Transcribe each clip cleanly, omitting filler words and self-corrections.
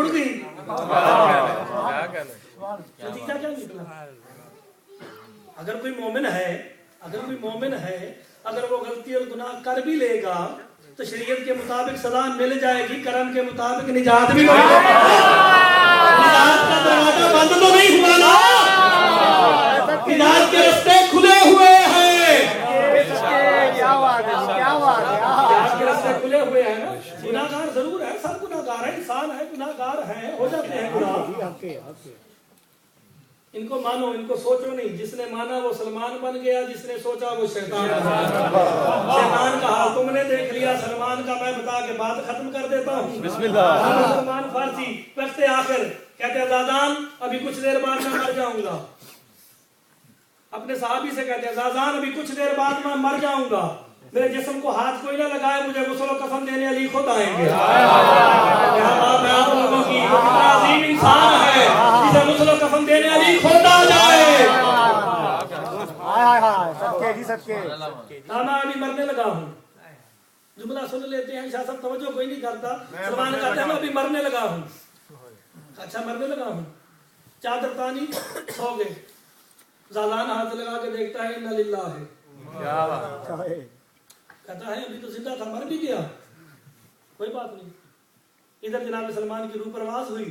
اڑ گئی. نتیجہ کیا نکلا؟ اگر کوئی مومن ہے اگر وہ غلطی اور گناہ کر بھی لے گا تو شریعت کے مطابق سزا مل جائے گی, کرم کے مطابق نجات بھی مل جائے گی. نجات کا دروازہ بند تو نہیں ہوا نا, نجات کے راستے کھلے ہوئے ہیں. نجات کے راستے کھلے ہوئے ہیں نا. گناہگار ضرور ہے, سب گناہگار ہیں, انسان ہے, گناہگار ہیں, ہو جاتے ہیں گناہ. ان کو مانو, ان کو سوچو نہیں. جس نے مانا وہ سلمان بن گیا, جس نے سوچا وہ شیطان بن گیا. شیطان کا حال تم نے دیکھ لیا, سلمان کا میں بتا کے بات ختم کر دیتا ہوں. بسم اللہ. سلمان فارسی وقت آخر کہتے ہیں زادان ابھی کچھ دیر بعد میں مر جاؤں گا. اپنے صحابی سے کہتے ہیں زادان ابھی کچھ دیر بعد میں مر جاؤں گا, میرے جسم کو ہاتھ کوئی نہ لگائے, مجھے غسل و کفن دینے علی خود آئیں گے. آپ لوگوں کی کتنا عظیم انسان ہے جسے غسل و کفن دینے علی خود آ جائے. میں ابھی مرنے لگا ہوں. جملہ سن لیتے ہیں, شاہ صاحب توجہ کوئی نہیں کرتا. سلمان کہتے ہیں میں ابھی مرنے لگا ہوں. اچھا مرنے لگا ہوں, چادر تانی سو گئے. زادان ہاتھ لگا کے دیکھتا ہے انا للہ ہے, کہتا ہے ابھی تو زندہ تھا, مر بھی گیا, کوئی بات نہیں. ادھر جناب سلمان کی روح پرواز ہوئی.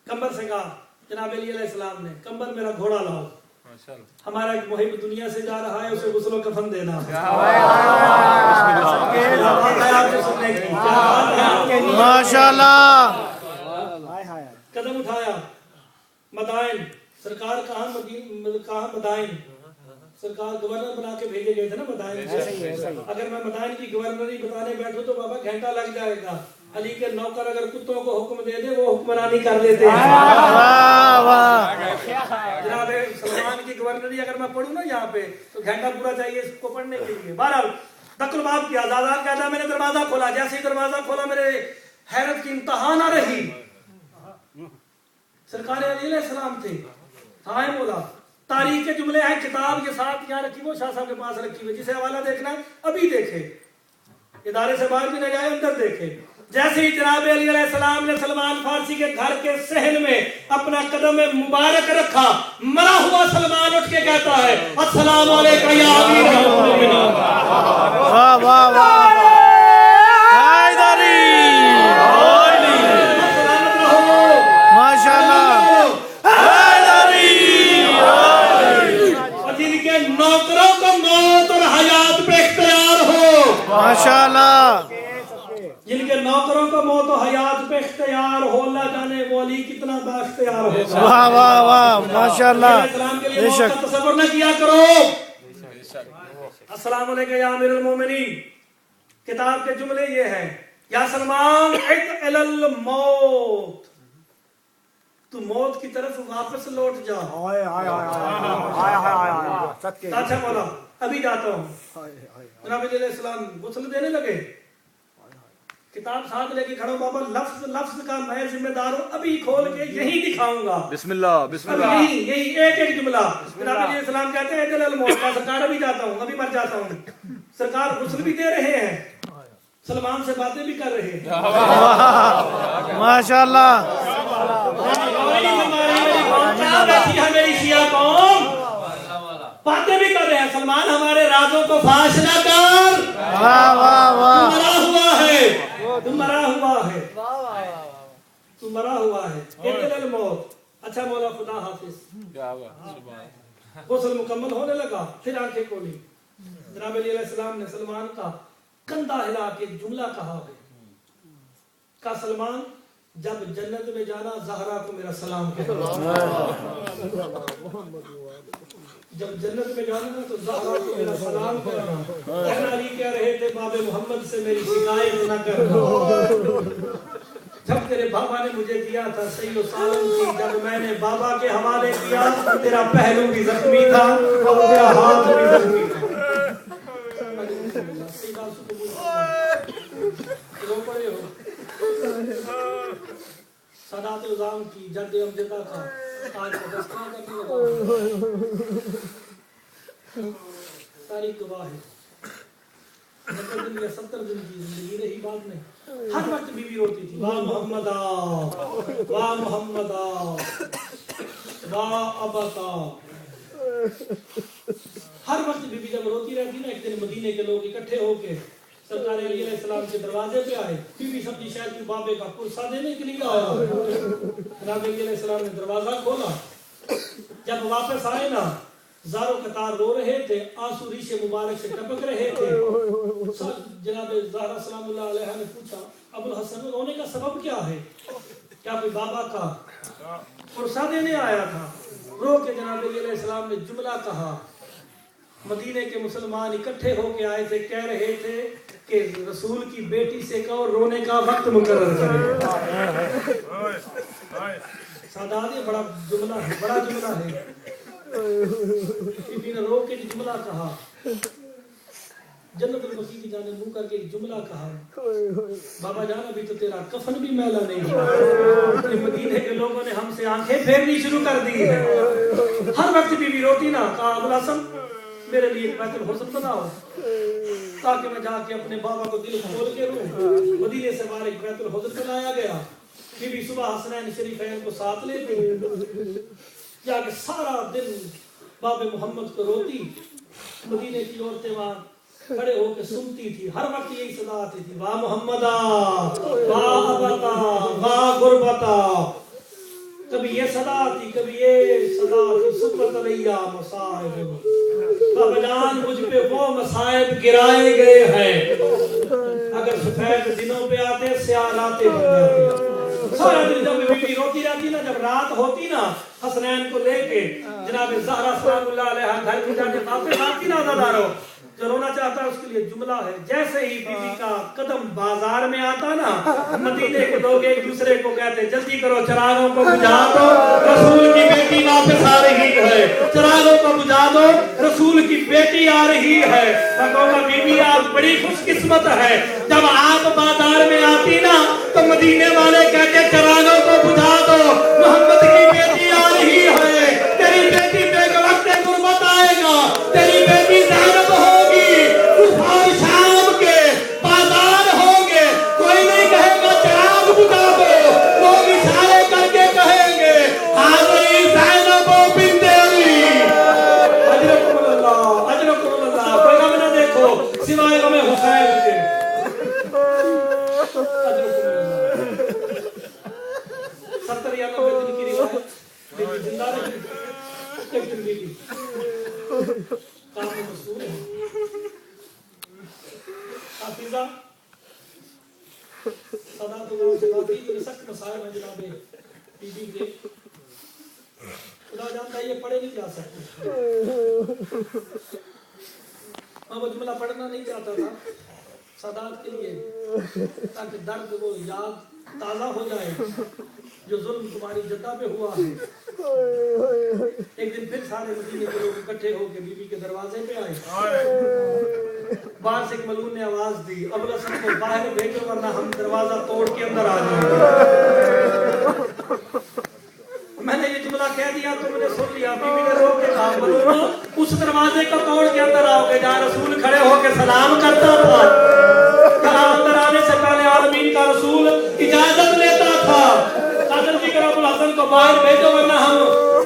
کمبر سے کہا جناب علی علیہ السلام نے, کمبر میرا گھوڑا لاؤ, ہمارا ایک محب دنیا سے جا رہا ہے, اسے غسل و کفن دینا. ماشاءاللہ. قدم اٹھایا, مدائن سرکار کہاں مدائن, سرکار گورنر بنا کے بھیجے گئے تھے نا مدائن. اگر میں مدائن کی گورنری بتانے بیٹھوں تو بابا گھنٹہ لگ جائے گا. علی کے نوکر اگر کتوں کو حکم دے دے وہ حکمرانی کر دیتے ہیں. جناب سلمان کی گورنری اگر میں پڑھوں نا یہاں پہ تو گھنٹہ پورا چاہیے اس کو پڑھنے کے لیے. بہرحال دق الباب کیا, زادان کہتا میں نے دروازہ کھولا, جیسے ہی دروازہ کھولا میرے حیرت کی انتہا نہ رہی. سرکار علی علیہ السلام تھے. ہاں مولا تاریخ کے جملے ہیں, کتاب یہ ساتھ یہاں رکھی, وہ شاہ صاحب کے پاس رکھی ہوئی, جسے حوالہ دیکھنا ہے ابھی دیکھے, ادارے سے باہر بھی نہ جائے, اندر دیکھے. جیسے ہی جناب علی علیہ السلام نے سلمان فارسی کے گھر کے صحن میں اپنا قدم مبارک رکھا, مرا ہوا سلمان اٹھ کے کہتا ہے السلام علیکم یا امیر المومنین. واہ واہ واہ, حیدری ماشاءاللہ. جن کے نوکروں کو موت اور حیات پہ اختیار ہو, ماشاءاللہ. جن کے نوکروں کو موت و حیات پہ اختیار ہو, اللہ جانے وہ علی کتنا با اختیار ہو. واہ واہ واہ ماشاءاللہ. اسلام کے لیے موت کا تصور نہ کیا کرو. السلام علیکم یا امیر المومنین. کتاب کے جملے یہ ہیں, یا سلمان عد الی الموت, تو موت کی طرف واپس لوٹ جا. اچھا مولا ابھی جاتا ہوں. جناب علیہ السلام غسل دینے لگے, کتاب ساتھ لے کے کھڑا ہوں, بابا لفظ لفظ کا میں ذمہ دار ہوں, ابھی کھول کے یہی دکھاؤں گا. بسم اللہ بسم اللہ. یہی ایک ایک جملہ. جناب علیہ السلام کہتے ہیں عدل الموت, سرکار ابھی جاتا ہوں, ابھی مر جاتا ہوں. سرکار غسل بھی دے رہے ہیں, سلمان سے باتیں بھی کر رہے ہیں. ماشاءاللہ. میری شیعہ قوم باتیں بھی کر رہے ہیں, سلمان ہمارے رازوں کو فاش نہ کر. واہ واہ واہ. مرا ہوا ہے, تم مرا ہوا ہے, تم مرا ہوا ہے. عدل الموت. اچھا مولا خدا حافظ. غسل مکمل ہونے لگا, پھر آنکھیں کھولی. جناب علی علیہ السلام نے سلمان کا کندھا ہلا کے جملہ کہا ہے, کا سلمان جب جنت میں جانا زہرا کو میرا سلام کہنا. جب جنت میں جانا تو زہرا کو میرا سلام کرنا. علی کہہ رہے تھے باب محمد سے میری شکایت نہ کرنا. جب تیرے بابا نے مجھے دیا تھا سید و سالم کی, جب میں نے بابا کے حوالے کیا تیرا پہلو بھی زخمی تھا اور تیرا ہاتھ بھی زخمی تھا. سادات عظام کی جد امجدہ کا آج کا دستان کرنے لگا. تاریخ گواہ ہے. 90 دن یا 70 دن کی زندگی رہی بعد میں ہر وقت بیوی روتی تھی واہ محمدا واہ محمدا واہ ابتا ہر وقت بیوی جب روتی رہتی نا ایک دن مدینے کے لوگ اکٹھے ہو کے سرکار علیہ السلام کے دروازے پہ آئے بیوی سبزی شاید کی بابے کا پرسہ دینے کے لیے آیا جناب علیہ السلام نے دروازہ کھولا جب واپس آئے نا زارو قطار رو رہے تھے آنسو ریش مبارک سے ٹپک رہے تھے جناب زہرا سلام اللہ علیہ نے پوچھا ابو الحسن رونے کا سبب کیا ہے کیا کوئی بابا کا پرسہ دینے آیا تھا رو کے جناب علیہ السلام نے جملہ کہا مدینے کے مسلمان اکٹھے ہو کے آئے تھے کہہ رہے تھے کہ رسول کی بیٹی سے کہو رونے کا وقت مقرر کرے سادات یہ بڑا جملہ ہے بی نے رو کے جملہ کہا جنت المسیح کی جانب منہ کر کے ایک جملہ کہا بابا جان ابھی تو تیرا کفن بھی میلا نہیں ہوا مدینے کے لوگوں نے ہم سے آنکھیں پھیرنی شروع کر دی ہے ہر وقت بی بی روتی نا کہا ابو الحسن میرے لیے ایک بیت الحزن بناؤ تاکہ میں جا کے اپنے بابا کو دل کھول کے روں مدینے سے باہر ایک بیت الحزن بنایا گیا بی بی صبح حسنین شریفین کو ساتھ لیتی جا کے سارا دن باب محمد کو روتی مدینے کی عورتیں وہاں کھڑے ہو کے سنتی تھی ہر وقت یہی صدا آتی تھی واہ محمدا واہ ابتا واہ غربتا کبھی یہ صدا آتی کبھی یہ صدا آتی سبت علیہ مصائب بابا جان مجھ پہ وہ مصائب گرائے گئے ہیں اگر سفید دنوں پہ آتے سیاہ راتیں بن جاتی سارا دن جب بیوی روتی رہتی نا جب رات ہوتی نا حسنین کو لے کے جناب زہرا سلام اللہ علیہ گھر کی جا کے واپس آتی نا عزادارو جو رونا چاہتا ہے اس کے لیے جملہ ہے جیسے ہی بیوی کا قدم بازار میں آتا نا مدینے کے لوگ ایک دوسرے کو کہتے جلدی کرو چراغوں کو بجھا دو رسول کی بیٹی واپس آ رہی ہے چراغوں کو بجھا دو رسول کی بیٹی آ رہی ہے میں کہوں گا بی بی آپ بڑی خوش قسمت ہے جب آپ بازار میں آتی نا تو مدینے والے کہتے چراغوں کو بجھا دو محمد کی بیٹی آ رہی ہے تیری بیٹی پہ وقت غربت آئے گا تیری بیٹی زینب ہوگی کفار شام کے بازار ہوں گے کوئی نہیں کہے گا چراغ بجھا دو لوگ اشارے کر کے کہیں گے حاضری زینب بنت علی اجرکم اللہ کوئی غم نہ دیکھو سوائے غم حسین کے ستر یا 90 دن کی روایت بیٹی زندہ رہی ایک دن بیٹی کافی مشہور ہے حافظہ صدا تو وہ جنابی یہ سخت مسائل ہیں جناب بی بی کے خدا جانتا ہے یہ پڑھے نہیں جا سکتے وہ جملہ پڑھنا نہیں چاہتا تھا سادات کے لیے تاکہ درد وہ یاد تازہ ہو جائے جو ظلم تمہاری جدہ پہ ہوا ہے ایک دن پھر سارے مدینے کے لوگ اکٹھے ہو کے بی بی کے دروازے پہ آئے باہر سے ایک ملعون نے آواز دی ابو الحسن کو باہر بھیجو ورنہ ہم دروازہ توڑ کے اندر آ جائیں گے میں نے یہ جملہ کہہ دیا تم نے سن لیا بی بی نے رو کے کہا ملعونو اس دروازے کو توڑ کے اندر آؤ گے جہاں رسول کھڑے ہو کے سلام کرتا تھا کہا اندر آنے سے پہلے عالمین کا رسول اجازت لیتا تھا قادر جی کر ابو الحسن کو باہر بھیجو ورنہ ہم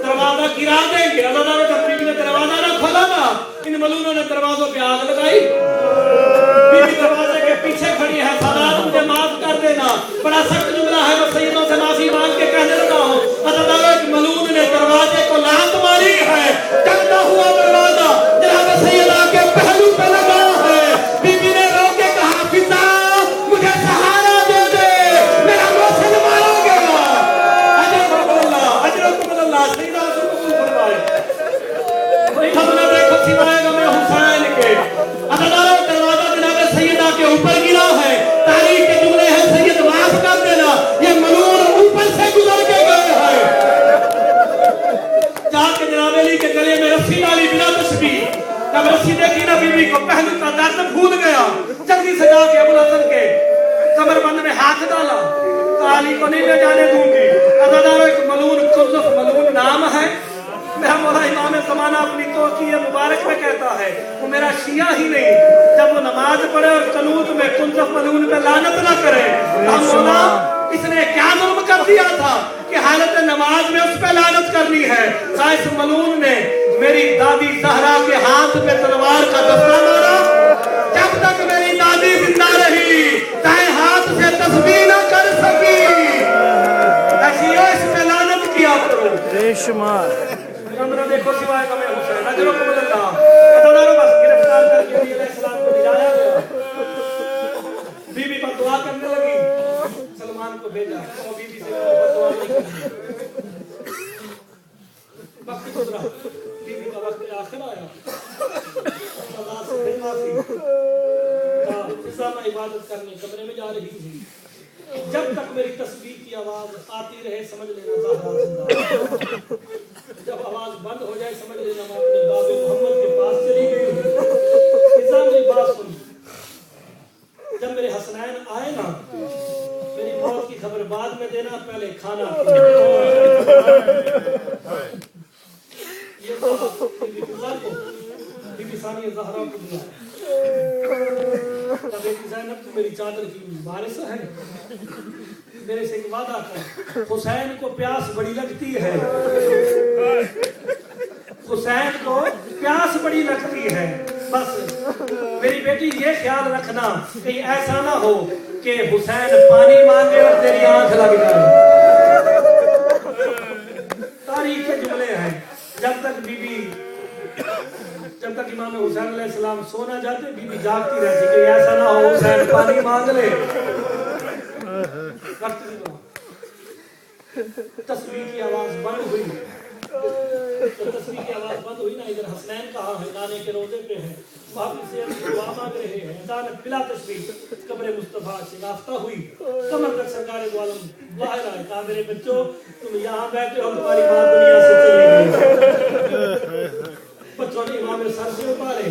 دروازہ گرا دیں گے عزاداروں جب بی بی نے دروازہ نہ کھولا نا ان ملعونوں نے دروازوں پہ آگ لگائی بی بی دروازے کے پیچھے کھڑی ہے سادات مجھے معاف کر دینا بڑا سخت جملہ ہے میں سیدوں سے معافی مانگ کے کہنے لگا ہوں عزاداروں ایک ملعون نے دروازے کو لات ماری ہے ٹکتا ہوا دروازہ جناب سیدہ کے پہلو پہ لگا ہے بی بی نے رو کے کہا فضا مجھے سہارا دے دے میرا موسم مارا گیا اجرکم اللہ سیدہ رسول قبول فرمائے ہم نے دیکھو سوائے غم حسین کے عزاداروں دروازہ جناب سیدہ کے اوپر گرا ہے تاریخ کے جملے ہیں سید معاف کر دینا یہ ملعون اوپر سے گزر کے گئے ہیں جا کے جناب علی کے گلے میں رسی ڈالی بنا تشبیہ جب رسی دیکھی نا بی بی کو پہلو کا درد بھول گیا جلدی سے جا کے ابو الحسن کے کمر بند میں ہاتھ ڈالا علی کو نہیں لے جانے دوں گی عزاداروں ایک ملعون قذف ملعون نام ہے میرا مولا امام زمانہ اپنی توقیہ مبارک میں کہتا ہے وہ میرا میرا شیعہ ہی نہیں جب وہ نماز پڑھے اور قنوت میں کنزف ملعون پہ لعنت نہ کرے مولا اس نے کیا ظلم کر دیا تھا کہ حالت نماز میں اس پہ لعنت کرنی ہے؟ اس ملعون نے میری دادی زہرا کے ہاتھ پہ تلوار کا دستہ مارا، جب تک میری دادی زندہ رہی دائیں ہاتھ سے تسبیح نہ کر سکی۔ اس پہ لعنت کیا کرو۔ بے شمار اندر دیکھو سوائے غم حسین اجرکم اللہ اتدارو بس گرفتار کر کے نبی علیہ السلام کو دلایا گیا۔ بی بی پر دعا کرنے لگی، سلمان کو بھیجا وہ بی بی سے دعا نہیں کرنی۔ وقت گزرا، بی بی کا وقت آخر آیا، اللہ سے پھر معافی کہا فضا میں عبادت کرنے کمرے میں جا رہی تھی، جب تک میری تسبیح کی آواز آتی رہے سمجھ لینا زہرا زندہ ہے۔ جب آواز بند ہو جائے سمجھ لینا میں اپنے باب محمد کے پاس چلی گئی ہوں۔ فضا میری بات سنی، جب میرے حسنین آئے نا میری موت کی خبر بعد میں دینا، پہلے کھانا یہ کہا بی بی فضا کو، بی بی ثانیہ زہرا کو دیا۔ تب بیٹی زینب تو میری چادر کی وارث ہے، میرے سے ایک وعدہ کر، حسین کو پیاس بڑی لگتی ہے، حسین کو پیاس بڑی لگتی ہے، بس میری بیٹی یہ خیال رکھنا کہیں ایسا نہ ہو کہ حسین پانی مانگے اور تیری آنکھ لگ جائے۔ تاریخ کے جملے ہیں، جب تک امام حسین علیہ السلام سونا جاتے بی بی جاگتی رہتی کہ ایسا نہ ہو حسین پانی مانگ لے۔ تسبیح کی آواز بند ہوئی، تسبیح کی آواز بند ہوئی نا، ادھر حسنین کہا ہے نانے کے روزے پہ ہے، باقی سے دعا مانگ رہے ہیں، اچانک بلا تشبیہ قبر مصطفیٰ شناختہ ہوئی، کمر تک سرکار دو عالم باہر آئے، کہا میرے بچوں تم یہاں بیٹھے ہو، تمہاری ماں دنیا سے چلی گئی۔ بچوں نے امام سر سے اتارے،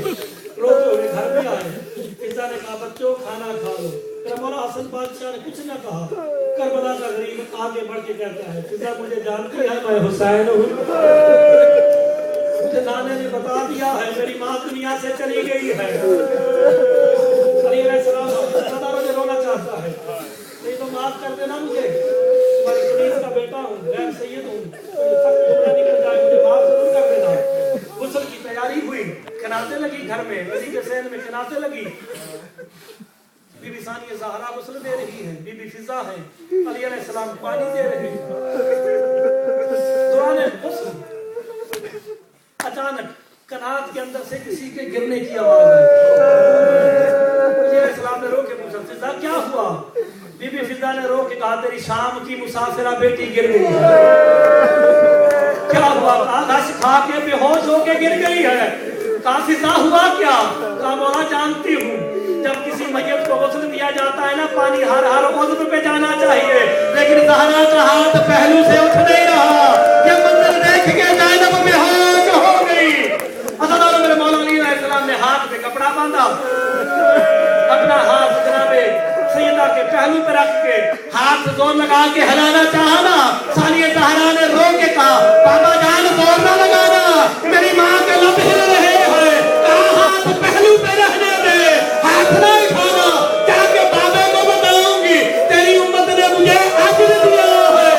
روتے ہوئے گھر میں آئے، فضا نے کہا بچوں کھانا کھا لو۔ پھر مولا حسن بادشاہ نے کچھ نہ کہا، کربلا کا غریب آگے بڑھ کے کہتا ہے فضا مجھے جانتی ہے میں حسین ہوں، مجھے نانے نے بتا دیا ہے میری ماں دنیا سے چلی گئی ہے۔ علی علیہ السلام صدا مجھے رونا چاہتا ہے، نہیں تو معاف کر دینا مجھے، تمہاری کنیز کا بیٹا ہوں، غیر سید ہوں، سخت جملہ نکل جائے مجھے معاف ضرور کر دینا۔ غسل کی تیاری ہوئی، کناتے لگی گھر میں، علی کے ذہن میں کناتے لگی۔ بی بی ثانیہ زہرا غسل دے رہی ہے، بی بی فضا ہے، علی علیہ السلام پانی دے رہے ہیں۔ دوران غسل اچانک کنات کے اندر سے کسی کے گرنے کی آواز ہے، علی علیہ السلام نے رو کے پوچھا فضا کیا ہوا؟ بی بی فضا نے رو کے کہا تیری شام کی مسافرہ بیٹی گر گئی ہے۔ کیا ہوا؟ کہا گھاس کھا کے بے ہوش ہو کے گر گئی ہے۔ کہا فضا ہوا کیا؟ کہا مولا جانتی ہوں جب کسی میت کو غسل دیا جاتا ہے نا پانی ہر عضو پہ جانا چاہیے، لیکن زہرا کا ہاتھ پہلو سے اٹھ نہیں رہا، یہ منظر دیکھ کے زینب بے ہوش ہو گئی۔ عزیزانو میرے مولا علی علیہ السلام نے ہاتھ پہ کپڑا باندھا، اپنا ہاتھ جناب سیدہ کے پہلو پہ رکھ کے ہاتھ زور لگا کے ہلانا چاہا نا، ثانیہ زہرا نے رو کے کہا بابا جان زور نہ لگانا، میری ماں کے لب ہل رہے ہیں، کہا ہاتھ پہلو پہ رہنے دے، ہاتھ نہ اٹھانا، جا کے بابے کو بتاؤں گی تیری امت نے مجھے اجر دیا ہے۔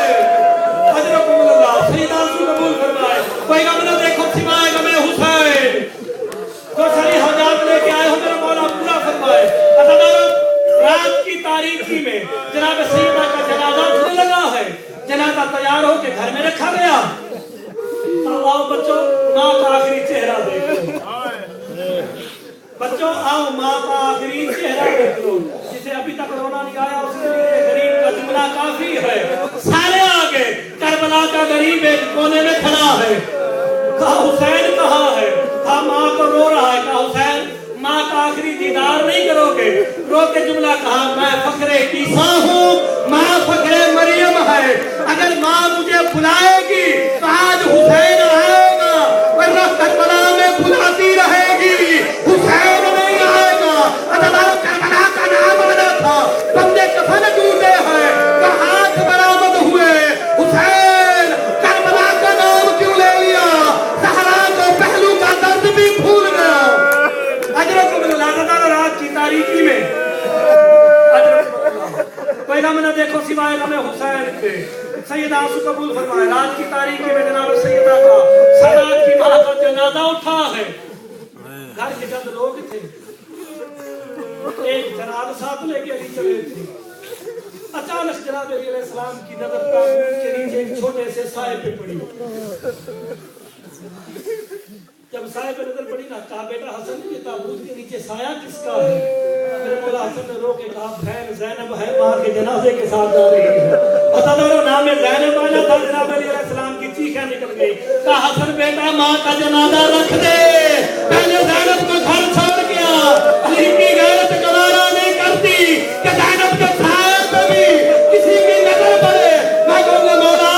اجرکم اللہ، سیدہ سے قبول فرمائے، کوئی غم نہ دیکھو سوائے غم حسین، جو ساری حاجات لے کے آئے ہو میرا مولا پورا فرمائے۔ رات کی تاریکی میں جناب سیدہ کا جنازہ ہونے لگا ہے، جنازہ تیار ہو کے گھر میں رکھا گیا۔ آؤ بچوں ماں کا آخری چہرہ دیکھو، بچوں آؤ ماں کا آخری چہرہ دیکھو، جسے ابھی تک رونا نہیں آیا اس کے لیے غریب کا جملہ کافی ہے۔ سارے آگے کربلا کا غریب ایک کونے میں کھڑا ہے، کہا حسین کہاں ہے؟ کہا ماں کو رو رہا ہے، کہا حسین ماں کا آخری دیدار نہیں کرو گے؟ رو کے جملہ کہا میں فخر عیسیٰ ہوں، ماں فخر مریم ہے، اگر ماں مجھے بلائے گی تو آج حسین آئے گا، ورنہ کربلا میں بلاتی رہے گی، حسین نہیں آئے گا۔ کربلا کا نام آنا تھا، بندے کفن ٹوٹے ہیں تو ہاتھ برآمد ہوئے، حسین کربلا کا نام کیوں لے لیا؟ زہرا کو پہلو کا درد بھی بھول گیا۔ سیدہ آنسو قبول فرمائے. رات کی تاریکی میں جناب سیدہ کا سادات کی ماں کا جنازہ اٹھا ہے. گھر کے چند لوگ تھے. ایک جناب ساتھ لے کے علی چلے تھے. اچانک جناب علیہ السلام کی نظر تابوت کے نیچے ایک چھوٹے سے سائے پہ پڑی. جب سائے پہ نظر پڑی نا کہا بیٹا حسن یہ تابوت کے نیچے سایہ کس کا ہے؟ پھر مولا حسن نے رو کے کہا بہن زینب ہے ماں کے جنازے کے ساتھ جا رہی ہے. پتہ دارو نام زینب آنا تھا. جناب علیہ السلام کی چیخیں نکل گئی. کہا حسن بیٹا ماں کا جنازہ رکھ دے. پہلے زینب کو گھر چھوڑ گیا. علی کی غیرت گوارا نہیں کرتی کہ زینب کے سائے پہ بھی کسی کی نظر پڑے. میں کہوں گا مولا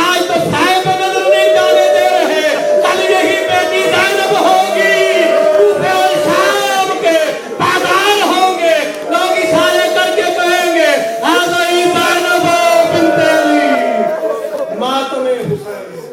آج تو سائے پہ نظر نہیں جانے دے رہے. کل یہی بیٹی زینب ہوگی. کوفے اور شام کے بازار ہوں گے. لوگ اشارے کر کے کہیں گے آزائی زینب بنت علی ماتم حسین.